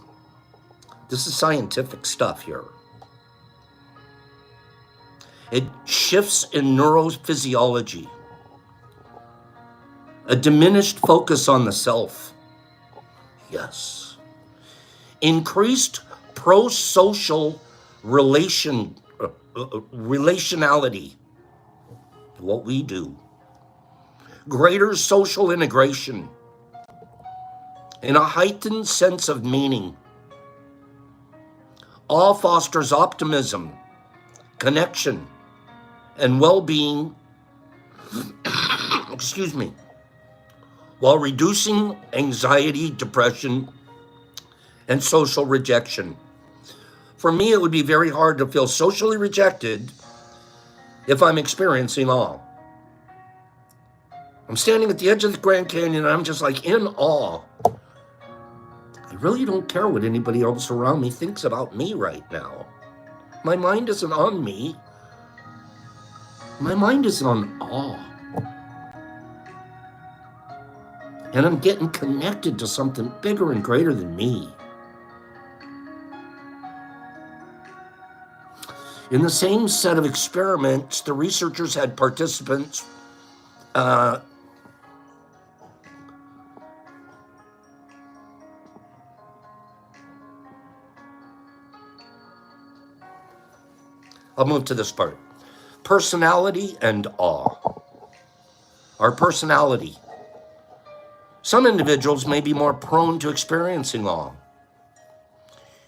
This is scientific stuff here. It shifts in neurophysiology, a diminished focus on the self. Yes. Increased pro-social relationality, what we do. Greater social integration, and a heightened sense of meaning. Awe fosters optimism, connection, and well-being, excuse me, while reducing anxiety, depression, and social rejection. For me, it would be very hard to feel socially rejected if I'm experiencing awe. I'm standing at the edge of the Grand Canyon and I'm just like in awe. I really don't care what anybody else around me thinks about me right now. My mind isn't on me. My mind is on awe. And I'm getting connected to something bigger and greater than me. In the same set of experiments, the researchers had participants I'll move to this part. Personality and awe. Our personality. Some individuals may be more prone to experiencing awe.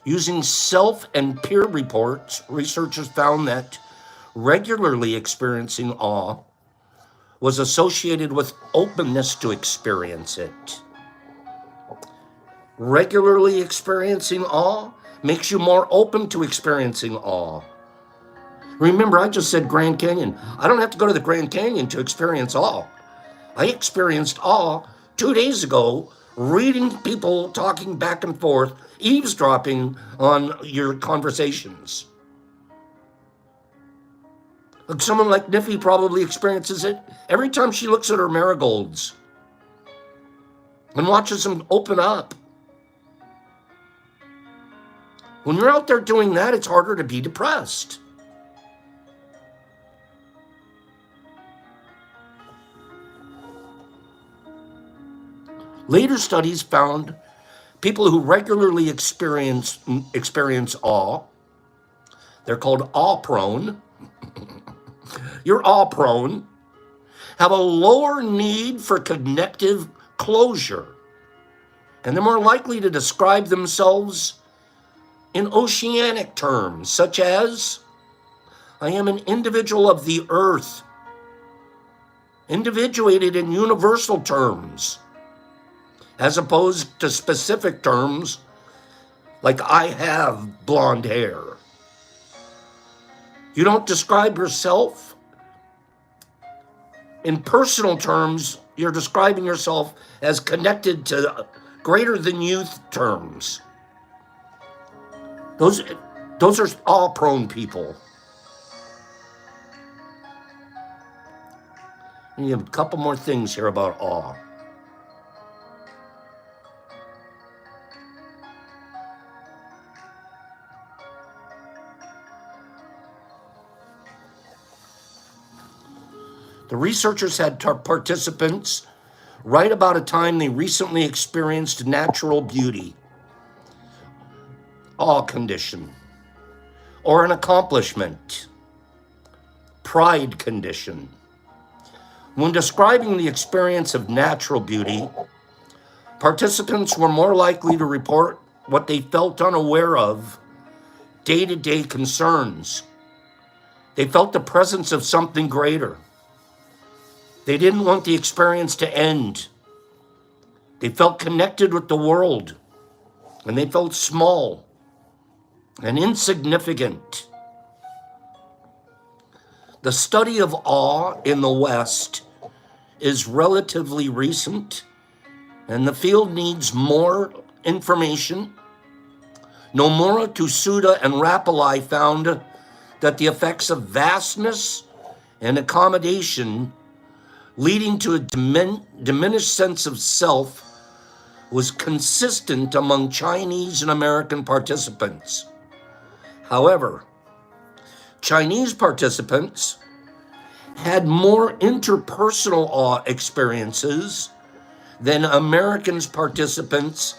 Using self and peer reports, researchers found that regularly experiencing awe was associated with openness to experience it. Regularly experiencing awe makes you more open to experiencing awe. Remember, I just said Grand Canyon. I don't have to go to the Grand Canyon to experience awe. I experienced awe 2 days ago, reading people talking back and forth, eavesdropping on your conversations. Someone like Niffy probably experiences it every time she looks at her marigolds and watches them open up. When you're out there doing that, it's harder to be depressed. Later studies found people who regularly experience awe, they're called awe-prone. You're awe-prone, have a lower need for connective closure, and they're more likely to describe themselves in oceanic terms, such as, I am an individual of the earth, individuated in universal terms, as opposed to specific terms like I have blonde hair. You don't describe yourself in personal terms. You're describing yourself as connected to greater than youth terms. Those are awe-prone people. And you have a couple more things here about awe. The researchers had participants write about a time they recently experienced natural beauty. awe condition, or an accomplishment, pride condition. When describing the experience of natural beauty, participants were more likely to report what they felt unaware of day-to-day concerns. They felt the presence of something greater. They didn't want the experience to end. They felt connected with the world, and they felt small and insignificant. The study of awe in the West is relatively recent, and the field needs more information. Nomura, Tsuda, and Rapalai found that the effects of vastness and accommodation leading to a diminished sense of self was consistent among Chinese and American participants. However, Chinese participants had more interpersonal awe experiences than Americans participants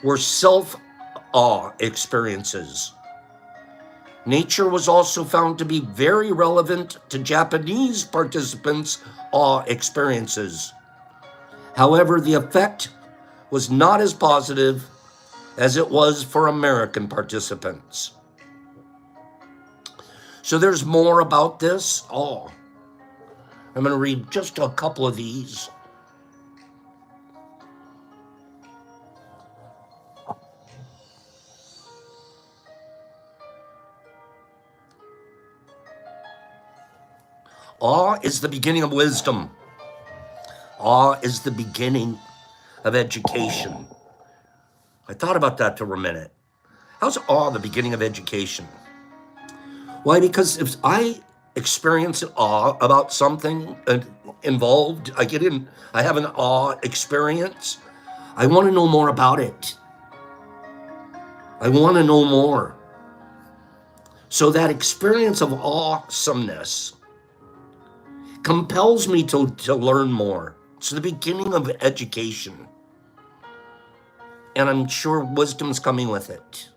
were self-awe experiences. Nature was also found to be very relevant to Japanese participants' awe experiences. However, the effect was not as positive as it was for American participants. So there's more about this awe. I'm going to read just a couple of these. Awe is the beginning of wisdom. Awe is the beginning of education. I thought about that for a minute. How's awe the beginning of education? Why? Because if I experience awe about something involved, I have an awe experience, I want to know more about it. I want to know more. So that experience of awesomeness compels me to learn more. It's the beginning of education. And I'm sure wisdom's coming with it.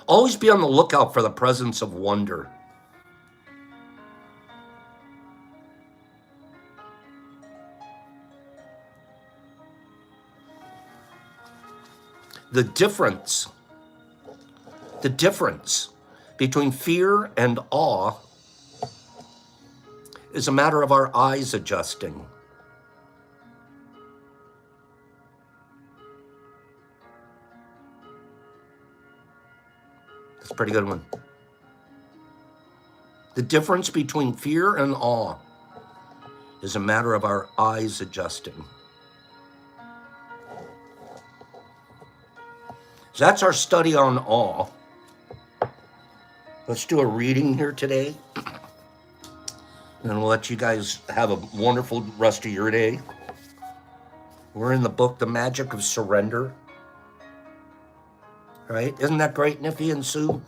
Always be on the lookout for the presence of wonder. The difference between fear and awe is a matter of our eyes adjusting. That's a pretty good one. The difference between fear and awe is a matter of our eyes adjusting. So that's our study on awe. Let's do a reading here today. And we'll let you guys have a wonderful rest of your day. We're in the book, The Magic of Surrender. Right? Isn't that great, Niffy and Sue?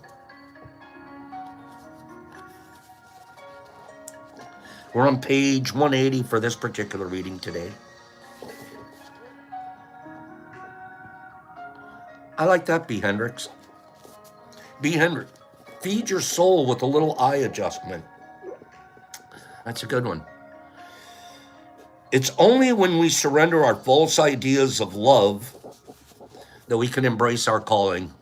We're on page 180 for this particular reading today. I like that, B. Hendricks. B. Hendricks. Feed your soul with a little eye adjustment. That's a good one. It's only when we surrender our false ideas of love that we can embrace our calling.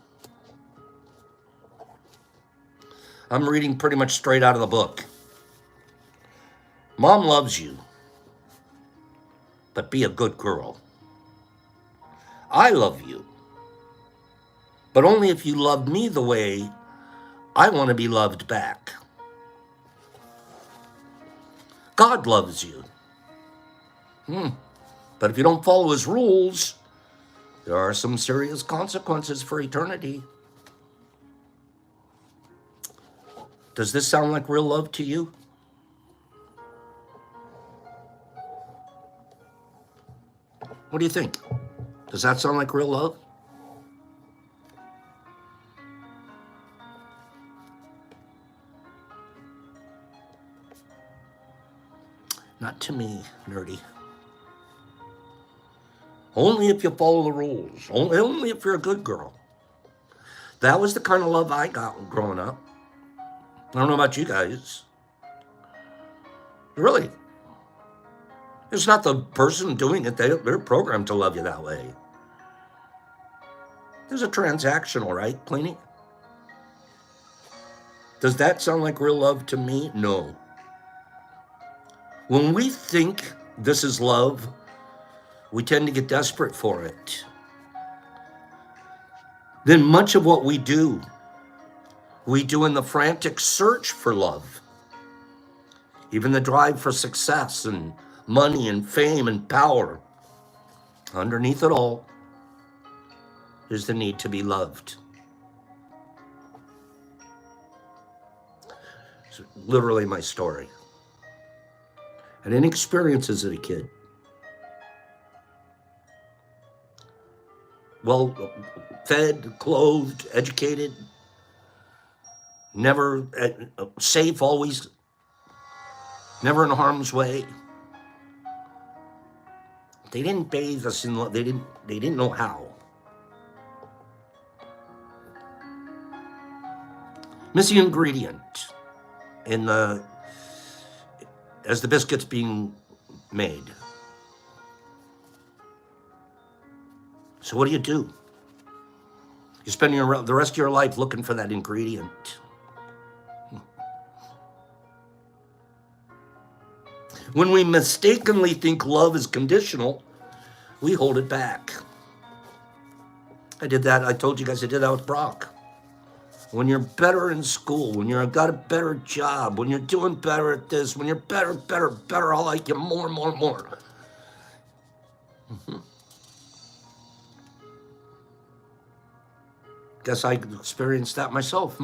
I'm reading pretty much straight out of the book. Mom loves you, but be a good girl. I love you, but only if you love me the way I want to be loved back. God loves you. But if you don't follow his rules, there are some serious consequences for eternity. Does this sound like real love to you? What do you think? Does that sound like real love? Not to me, nerdy. Only if you follow the rules. Only if you're a good girl. That was the kind of love I got growing up. I don't know about you guys. Really. It's not the person doing it. They're programmed to love you that way. There's a transactional, right, Pliny? Does that sound like real love to me? No. When we think this is love, we tend to get desperate for it. Then much of what we do in the frantic search for love. Even the drive for success and money and fame and power. Underneath it all is the need to be loved. It's literally my story. I didn't experience as a kid. Well, fed, clothed, educated, never safe, always, never in harm's way. They didn't bathe us in love. They didn't know how. Missing ingredient in as the biscuit's being made. So what do? You spend the rest of your life looking for that ingredient. When we mistakenly think love is conditional, we hold it back. I did that. I told you guys I did that with Brock. When you're better in school, when you've got a better job, when you're doing better at this, when you're better, I'll like you more. Mm-hmm. Guess I experienced that myself.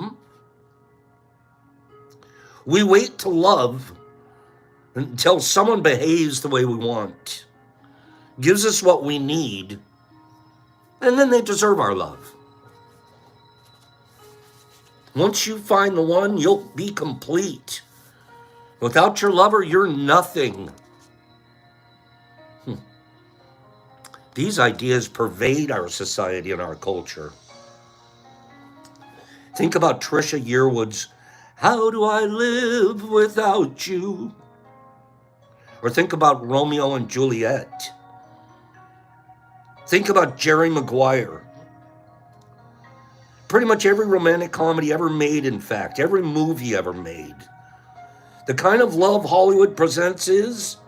We wait to love until someone behaves the way we want, gives us what we need, and then they deserve our love. Once you find the one, you'll be complete. Without your lover, you're nothing. These ideas pervade our society and our culture. Think about Trisha Yearwood's "How Do I Live Without You?" Or think about Romeo and Juliet. Think about Jerry Maguire. Pretty much every romantic comedy ever made, in fact, every movie ever made. The kind of love Hollywood presents is,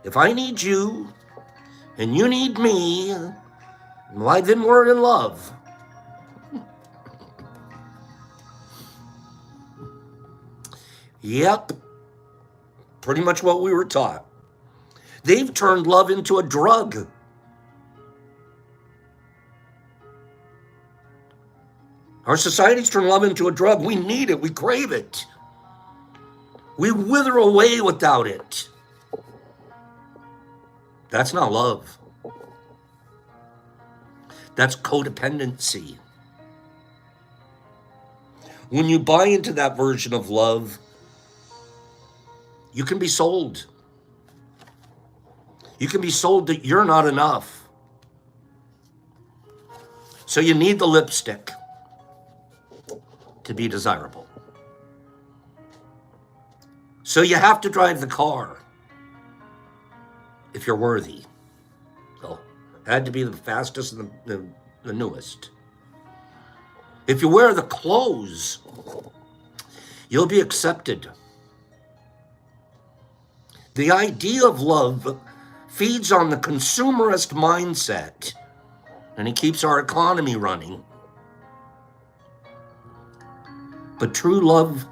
if I need you and you need me, why then we're in love. Yep, pretty much what we were taught. They've turned love into a drug. Our society's turned love into a drug. We need it. We crave it. We wither away without it. That's not love. That's codependency. When you buy into that version of love, you can be sold. You can be sold that you're not enough. So you need the lipstick to be desirable. So you have to drive the car if you're worthy. So it had to be the fastest and the newest. If you wear the clothes, you'll be accepted. The idea of love feeds on the consumerist mindset, and it keeps our economy running. But true love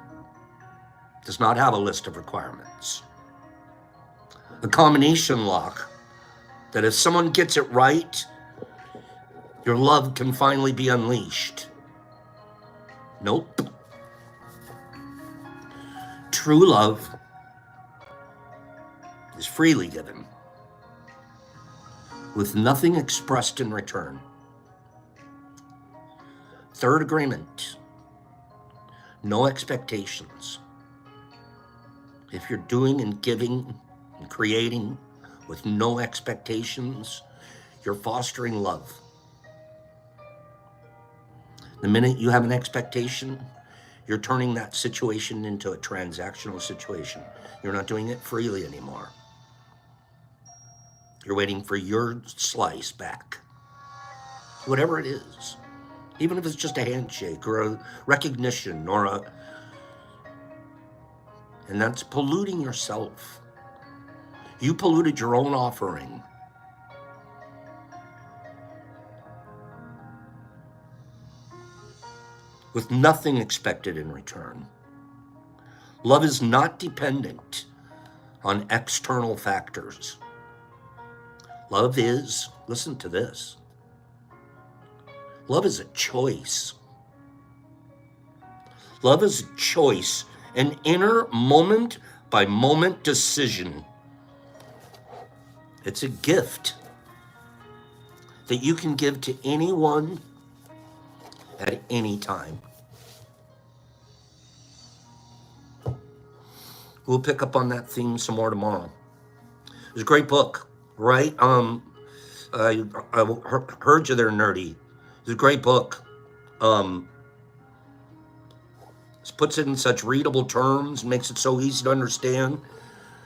does not have a list of requirements. A combination lock that if someone gets it right, your love can finally be unleashed. Nope. True love is freely given, with nothing expressed in return. Third agreement, no expectations. If you're doing and giving and creating with no expectations, You're fostering love. The minute you have an expectation, you're turning that situation into a transactional situation. You're not doing it freely anymore. You're waiting for your slice back, whatever it is. Even if it's just a handshake or a recognition and that's polluting yourself. You polluted your own offering. With nothing expected in return. Love is not dependent on external factors. Love is, listen to this, love is a choice. Love is a choice, an inner moment by moment decision. It's a gift that you can give to anyone at any time. We'll pick up on that theme some more tomorrow. It was a great book, right? I heard you there, nerdy. It's a great book. It puts it in such readable terms, makes it so easy to understand,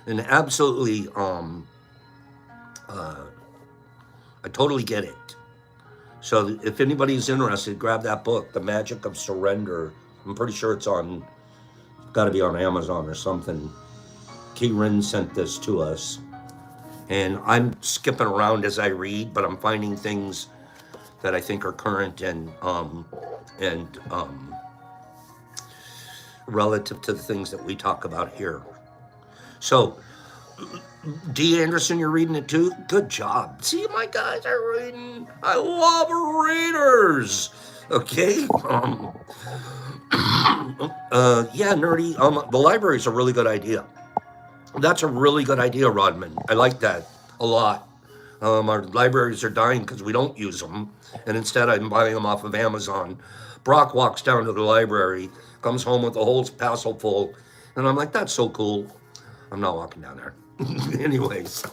and absolutely, I totally get it. So if anybody's interested, grab that book, The Magic of Surrender. I'm pretty sure it's got to be on Amazon or something. Kieran sent this to us. And I'm skipping around as I read, but I'm finding things that I think are current and relative to the things that we talk about here. So, D. Anderson, you're reading it too? Good job. See, my guys are reading. I love readers. Okay. Yeah, nerdy. The library's a really good idea. That's a really good idea, Rodman. I like that a lot. Our libraries are dying because we don't use them, and instead I'm buying them off of Amazon. Brock walks down to the library, comes home with a whole parcel full, and I'm like, that's so cool. I'm not walking down there. Anyways,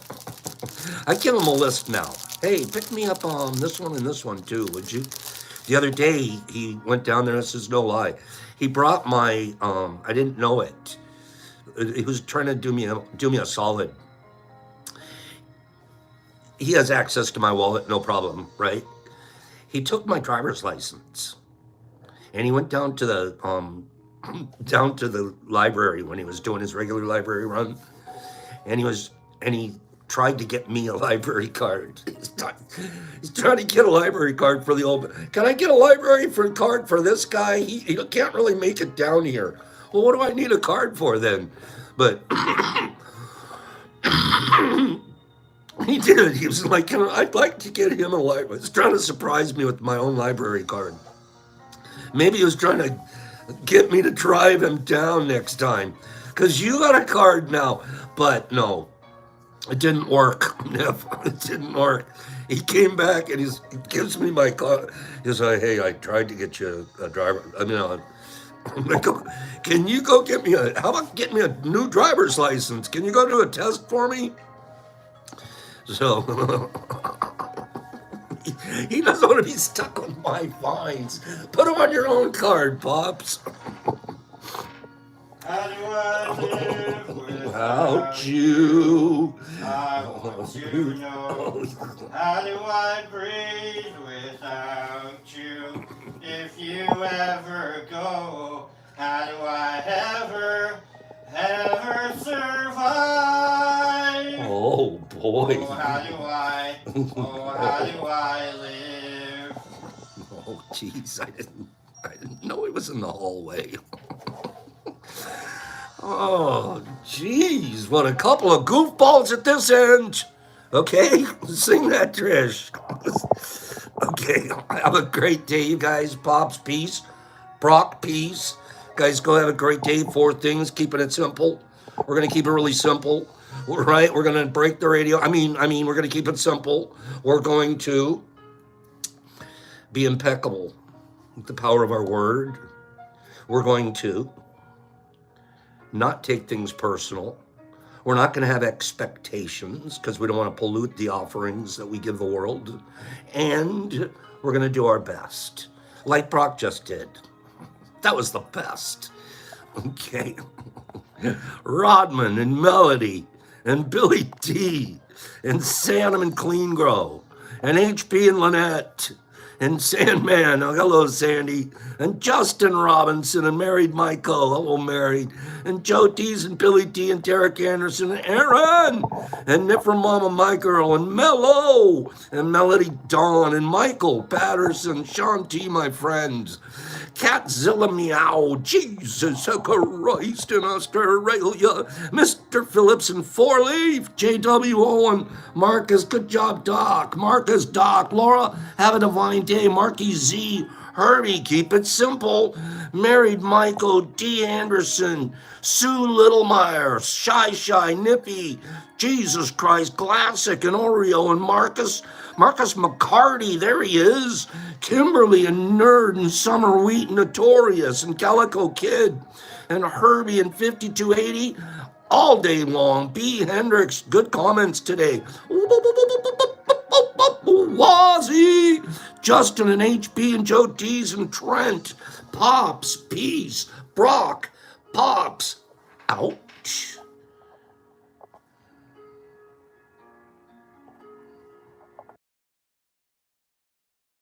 I give him a list now. Hey, pick me up on this one and this one too, would you? The other day, he went down there, this is no lie. He brought my, I didn't know it. He was trying to do me a solid. He has access to my wallet, no problem, right? He took my driver's license, and he went down to the library when he was doing his regular library run, and he tried to get me a library card. He's trying to get a library card for the old. Can I get a library card for this guy? He can't really make it down here. Well, what do I need a card for then? But he did. He was like, I'd like to get him a library. He was trying to surprise me with my own library card. Maybe he was trying to get me to drive him down next time. Because you got a card now. But no, it didn't work. It didn't work. He came back and he gives me my card. He's like, hey, I tried to get you a driver. I'm like, can you go get me how about get me a new driver's license? Can you go do a test for me? So, he doesn't want to be stuck with my fines. Put them on your own card, Pops. How do I live without you? I want you to know. How do I breathe without you? If you ever go, how do I ever survive? Oh boy. Oh, how do I live? Oh jeez, I didn't know it was in the hallway. Oh jeez, what a couple of goofballs at this end. Okay, sing that, Trish. Okay, have a great day, you guys. Pops, peace. Brock, peace. Guys, go have a great day. 4 things, keeping it simple. We're going to keep it really simple, right? We're going to break the radio. I mean, we're going to keep it simple. We're going to be impeccable with the power of our word. We're going to not take things personal. We're not going to have expectations because we don't want to pollute the offerings that we give the world. And we're going to do our best, like Brock just did. That was the best. Okay. Rodman and Melody and Billy D and Sanum and Clean Grow and HP and Lynette and Sandman, oh, hello Sandy, and Justin Robinson and Married Michael, hello Married, and Joe Tees and Billy T and Derek Anderson and Aaron and Nifra Mama My Girl and Mello and Melody Dawn and Michael Patterson, Sean T, my friends, Catzilla Meow, Jesus Christ in Australia, Mr. Phillips and Four Leaf, JW Owen, Marcus, good job, Doc, Marcus, Doc, Laura, have a divine day, Marky Z, Herbie, keep it simple, Married Michael, D. Anderson, Sue Littlemeyer, Shy, Nippy, Jesus Christ, Classic, and Oreo, and Marcus McCarty, there he is, Kimberly, and Nerd, and Summer Wheat, and Notorious, and Calico Kid, and Herbie, and 5280, all day long, B. Hendricks, good comments today, Wazzy, Justin, and HP, and Joe Tees, and Trent, Pops, Peace, Brock, Pops, ouch.